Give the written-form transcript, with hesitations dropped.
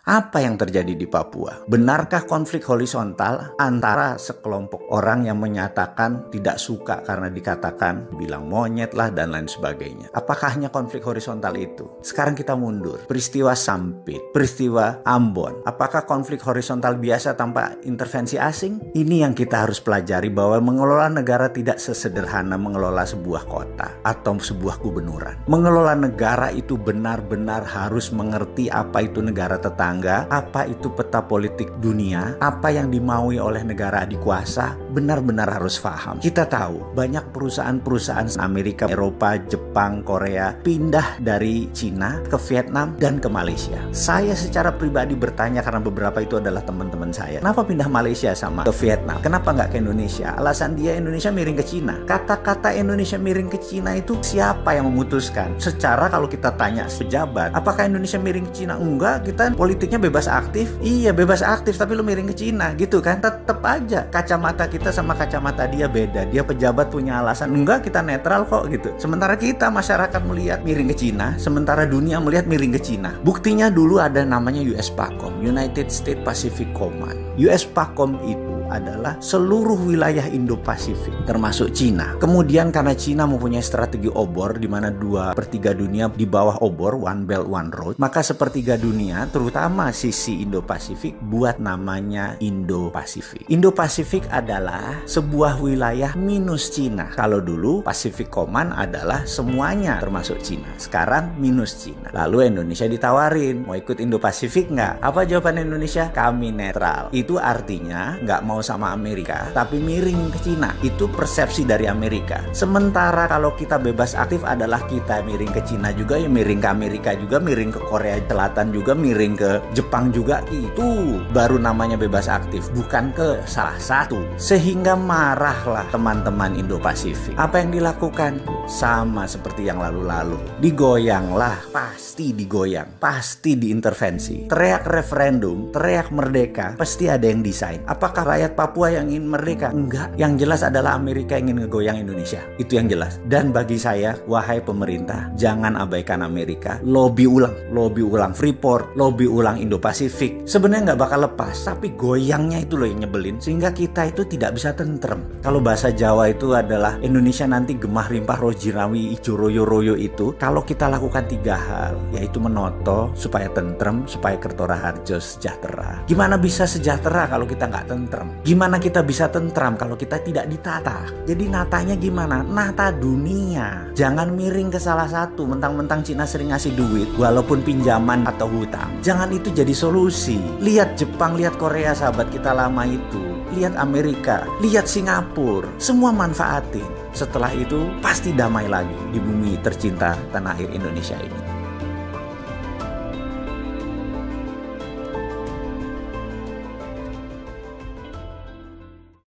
Apa yang terjadi di Papua? Benarkah konflik horizontal antara sekelompok orang yang menyatakan tidak suka karena dikatakan bilang monyet lah dan lain sebagainya? Apakah hanya konflik horizontal itu? Sekarang kita mundur. Peristiwa Sampit, peristiwa Ambon. Apakah konflik horizontal biasa tanpa intervensi asing? Ini yang kita harus pelajari, bahwa mengelola negara tidak sesederhana mengelola sebuah kota atau sebuah gubernuran. Mengelola negara itu benar-benar harus mengerti apa itu negara tetangga, apa itu peta politik dunia, apa yang dimaui oleh negara adikuasa, benar-benar harus paham. Kita tahu banyak perusahaan-perusahaan Amerika, Eropa, Jepang, Korea pindah dari Cina ke Vietnam dan ke Malaysia. Saya secara pribadi bertanya, karena beberapa itu adalah teman-teman saya, kenapa pindah Malaysia sama ke Vietnam? Kenapa nggak ke Indonesia? Alasan dia Indonesia miring ke Cina. Kata-kata Indonesia miring ke Cina itu siapa yang memutuskan? Secara kalau kita tanya pejabat, apakah Indonesia miring ke Cina? Enggak, kita politiknya bebas aktif. Iya, bebas aktif, tapi lu miring ke Cina gitu kan. Tetep aja kacamata kita sama kacamata dia beda. Dia pejabat punya alasan, enggak, kita netral kok gitu. Sementara kita masyarakat melihat miring ke Cina, sementara dunia melihat miring ke Cina. Buktinya dulu ada namanya US PACOM, United States Pacific Command. US PACOM itu adalah seluruh wilayah Indo-Pasifik termasuk Cina. Kemudian karena Cina mempunyai strategi obor di mana 2/3 dunia di bawah obor, One Belt One Road, maka sepertiga dunia terutama sisi Indo-Pasifik buat namanya Indo-Pasifik. Indo-Pasifik adalah sebuah wilayah minus Cina. Kalau dulu Pacific Command adalah semuanya termasuk Cina. Sekarang minus Cina. Lalu Indonesia ditawarin, mau ikut Indo-Pasifik nggak? Apa jawaban Indonesia? Kami netral. Itu artinya nggak mau sama Amerika, tapi miring ke Cina. Itu persepsi dari Amerika. Sementara kalau kita bebas aktif adalah kita miring ke Cina juga, ya miring ke Amerika juga, miring ke Korea Selatan juga, miring ke Jepang juga. Itu baru namanya bebas aktif, bukan ke salah satu. Sehingga marahlah teman-teman Indo-Pasifik. Apa yang dilakukan? Sama seperti yang lalu-lalu. Digoyanglah, pasti digoyang, pasti diintervensi. Teriak referendum, teriak merdeka, pasti ada yang desain. Apakah rakyat Papua yang ingin merdeka? Enggak. Yang jelas adalah Amerika ingin ngegoyang Indonesia. Itu yang jelas. Dan bagi saya, wahai pemerintah, jangan abaikan Amerika. Lobby ulang Freeport, lobby ulang Indo-Pasifik. Sebenarnya nggak bakal lepas, tapi goyangnya itu loh yang nyebelin. Sehingga kita itu tidak bisa tentrem. Kalau bahasa Jawa itu adalah Indonesia nanti gemah rimpah rojirawi ijo royo-royo itu. Kalau kita lakukan 3 hal, yaitu menoto supaya tentrem, supaya Kertora Harjo sejahtera. Gimana bisa sejahtera kalau kita nggak tentrem? Gimana kita bisa tentram kalau kita tidak ditata? Jadi natanya gimana? Nata dunia. Jangan miring ke salah satu. Mentang-mentang Cina sering ngasih duit walaupun pinjaman atau hutang. Jangan itu jadi solusi. Lihat Jepang, lihat Korea, sahabat kita lama itu. Lihat Amerika, lihat Singapura. Semua manfaatin. Setelah itu pasti damai lagi di bumi tercinta tanah air Indonesia ini.